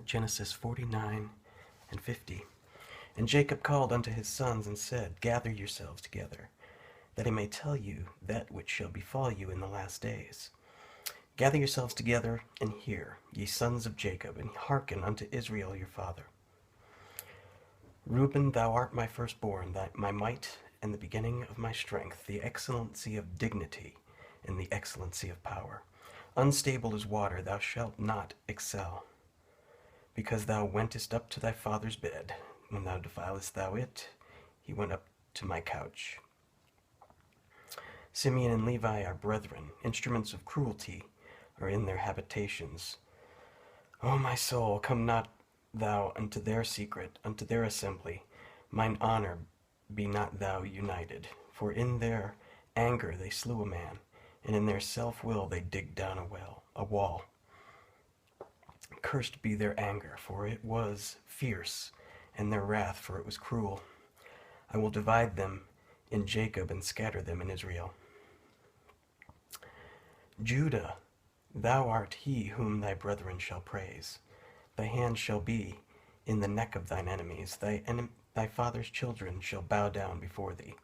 Genesis 49 and 50. And Jacob called unto his sons and said, Gather yourselves together, that I may tell you that which shall befall you in the last days. Gather yourselves together and hear, ye sons of Jacob, and hearken unto Israel your father. Reuben, thou art my firstborn, my might and the beginning of my strength, the excellency of dignity and the excellency of power. Unstable as water, thou shalt not excel. Because thou wentest up to thy father's bed, when thou defilest thou it, he went up to my couch. Simeon and Levi are brethren, instruments of cruelty are in their habitations. O my soul, come not thou unto their secret, unto their assembly. Mine honor be not thou united. For in their anger they slew a man, and in their self-will they digged down a wall. Cursed be their anger, for it was fierce, and their wrath, for it was cruel. I will divide them in Jacob and scatter them in Israel. Judah, thou art he whom thy brethren shall praise. Thy hand shall be in the neck of thine enemies. Thy father's children shall bow down before thee.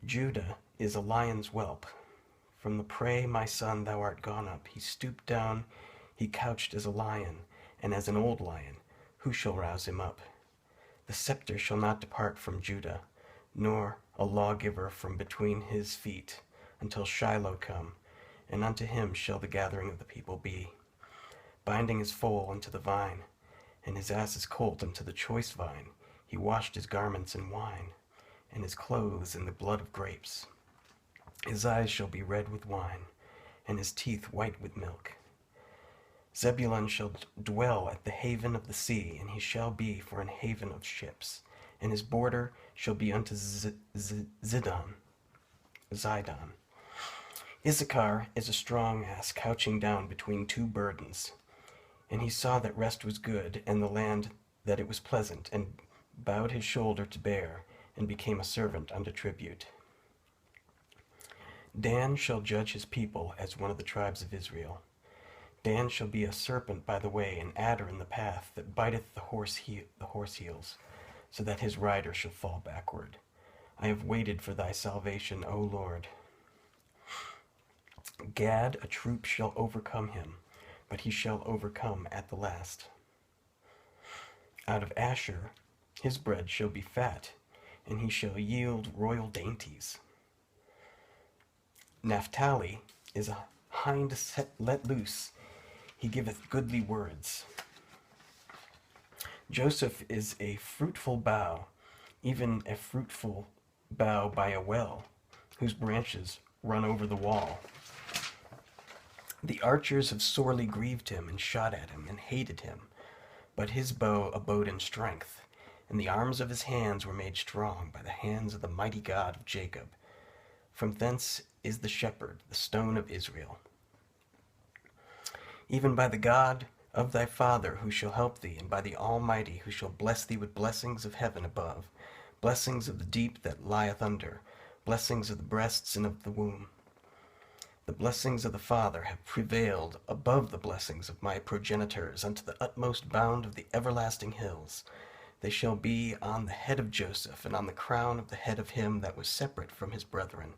Judah is a lion's whelp. From the prey, my son, thou art gone up. He stooped down, he couched as a lion, and as an old lion. Who shall rouse him up? The scepter shall not depart from Judah, nor a lawgiver from between his feet, until Shiloh come, and unto him shall the gathering of the people be. Binding his foal unto the vine, and his ass's colt unto the choice vine, he washed his garments in wine, and his clothes in the blood of grapes. His eyes shall be red with wine, and his teeth white with milk. Zebulun shall dwell at the haven of the sea, and he shall be for an haven of ships, and his border shall be unto Zidon. Issachar is a strong ass couching down between two burdens. And he saw that rest was good, and the land that it was pleasant, and bowed his shoulder to bear, and became a servant unto tribute. Dan shall judge his people as one of the tribes of Israel. Dan shall be a serpent by the way, an adder in the path, that biteth the horse heels, so that his rider shall fall backward. I have waited for thy salvation, O Lord. Gad, a troop shall overcome him, but he shall overcome at the last. Out of Asher his bread shall be fat, and he shall yield royal dainties. Naphtali is a hind let loose, he giveth goodly words. Joseph is a fruitful bough, even a fruitful bough by a well, whose branches run over the wall. The archers have sorely grieved him, and shot at him, and hated him. But his bow abode in strength, and the arms of his hands were made strong by the hands of the mighty God of Jacob. From thence is the shepherd, the stone of Israel. Even by the God of thy father, who shall help thee, and by the Almighty, who shall bless thee with blessings of heaven above, blessings of the deep that lieth under, blessings of the breasts and of the womb. The blessings of the Father have prevailed above the blessings of my progenitors unto the utmost bound of the everlasting hills. They shall be on the head of Joseph, and on the crown of the head of him that was separate from his brethren.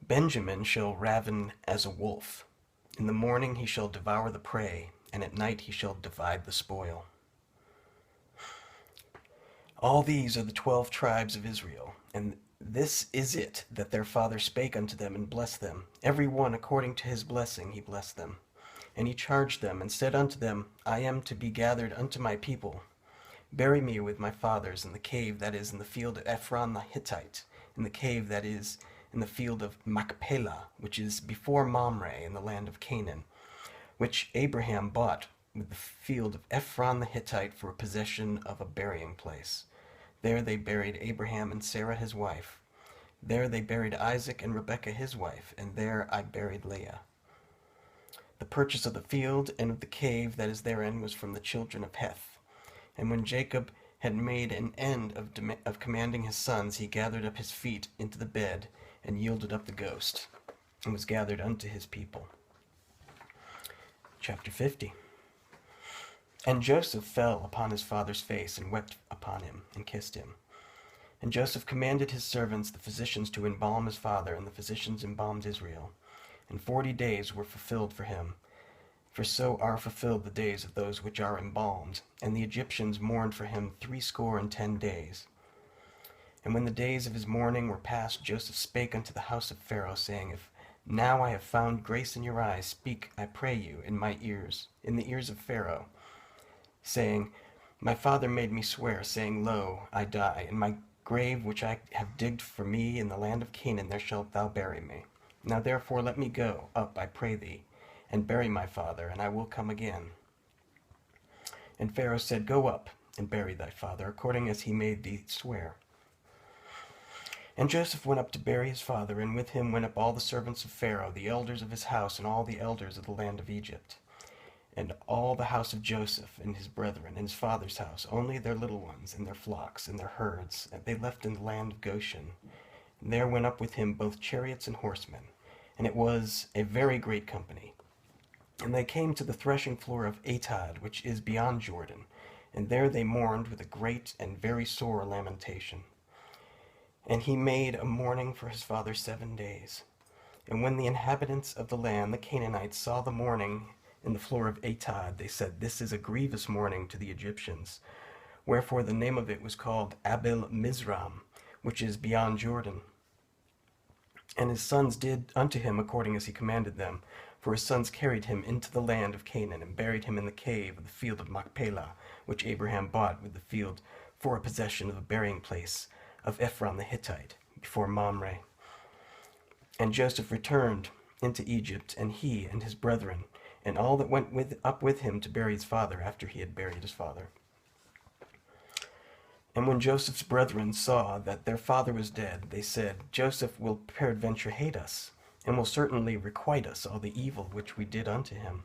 Benjamin shall raven as a wolf. In the morning he shall devour the prey, and at night he shall divide the spoil. All these are the 12 tribes of Israel, and this is it that their father spake unto them and blessed them. Every one according to his blessing he blessed them. And he charged them and said unto them, I am to be gathered unto my people. Bury me with my fathers in the cave that is in the field of Ephron the Hittite, in the cave that is in the field of Machpelah, which is before Mamre in the land of Canaan, which Abraham bought with the field of Ephron the Hittite for a possession of a burying place. There they buried Abraham and Sarah his wife. There they buried Isaac and Rebekah his wife, and there I buried Leah. The purchase of the field and of the cave that is therein was from the children of Heth. And when Jacob had made an end of commanding his sons, he gathered up his feet into the bed, and yielded up the ghost, and was gathered unto his people. Chapter 50. And Joseph fell upon his father's face and wept upon him and kissed him. And Joseph commanded his servants, the physicians, to embalm his father, and the physicians embalmed Israel. And 40 days were fulfilled for him, for so are fulfilled the days of those which are embalmed. And the Egyptians mourned for him 60 days. And when the days of his mourning were past, Joseph spake unto the house of Pharaoh, saying, If now I have found grace in your eyes, speak, I pray you, in my ears, in the ears of Pharaoh, saying, My father made me swear, saying, Lo, I die, in my grave which I have digged for me in the land of Canaan, there shalt thou bury me. Now therefore let me go up, I pray thee, and bury my father, and I will come again. And Pharaoh said, Go up, and bury thy father, according as he made thee swear. And Joseph went up to bury his father, and with him went up all the servants of Pharaoh, the elders of his house, and all the elders of the land of Egypt, and all the house of Joseph and his brethren, and his father's house, only their little ones, and their flocks, and their herds, and they left in the land of Goshen. And there went up with him both chariots and horsemen, and it was a very great company. And they came to the threshing floor of Atad, which is beyond Jordan, and there they mourned with a great and very sore lamentation. And he made a mourning for his father 7 days. And when the inhabitants of the land, the Canaanites, saw the mourning in the floor of Atad, they said, This is a grievous mourning to the Egyptians. Wherefore the name of it was called Abel Mizram, which is beyond Jordan. And his sons did unto him according as he commanded them. For his sons carried him into the land of Canaan, and buried him in the cave of the field of Machpelah, which Abraham bought with the field for a possession of the burying place of Ephron the Hittite, before Mamre. And Joseph returned into Egypt, and he and his brethren, and all that went up with him to bury his father, after he had buried his father. And when Joseph's brethren saw that their father was dead, they said, Joseph will peradventure hate us, and will certainly requite us all the evil which we did unto him.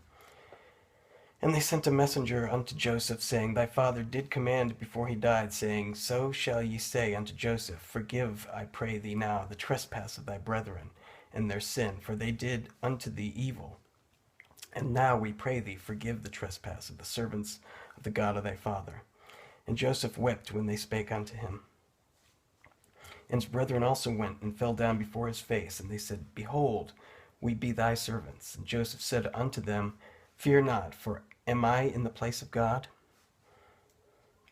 And they sent a messenger unto Joseph, saying, Thy father did command before he died, saying, So shall ye say unto Joseph, Forgive, I pray thee now, the trespass of thy brethren, and their sin, for they did unto thee evil. And now we pray thee, forgive the trespass of the servants of the God of thy father. And Joseph wept when they spake unto him. And his brethren also went and fell down before his face, and they said, Behold, we be thy servants. And Joseph said unto them, Fear not, for am I in the place of God?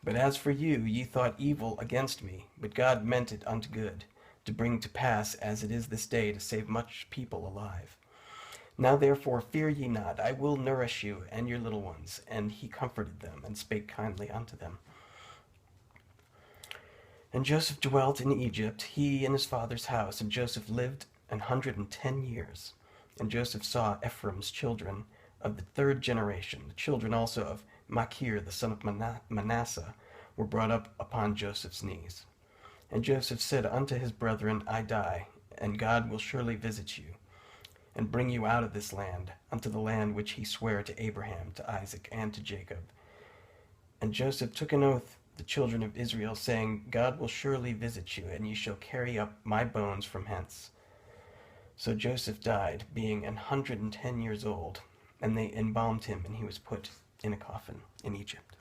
But as for you, ye thought evil against me, but God meant it unto good, to bring to pass, as it is this day, to save much people alive. Now therefore fear ye not, I will nourish you and your little ones. And he comforted them, and spake kindly unto them. And Joseph dwelt in Egypt, he and his father's house, and Joseph lived 110 years. And Joseph saw Ephraim's children of the 3rd generation. The children also of Machir, the son of Manasseh, were brought up upon Joseph's knees. And Joseph said unto his brethren, I die, and God will surely visit you, and bring you out of this land, unto the land which he sware to Abraham, to Isaac, and to Jacob. And Joseph took an oath the children of Israel, saying, God will surely visit you, and ye shall carry up my bones from hence. So Joseph died, being 110 years old, and they embalmed him, and he was put in a coffin in Egypt.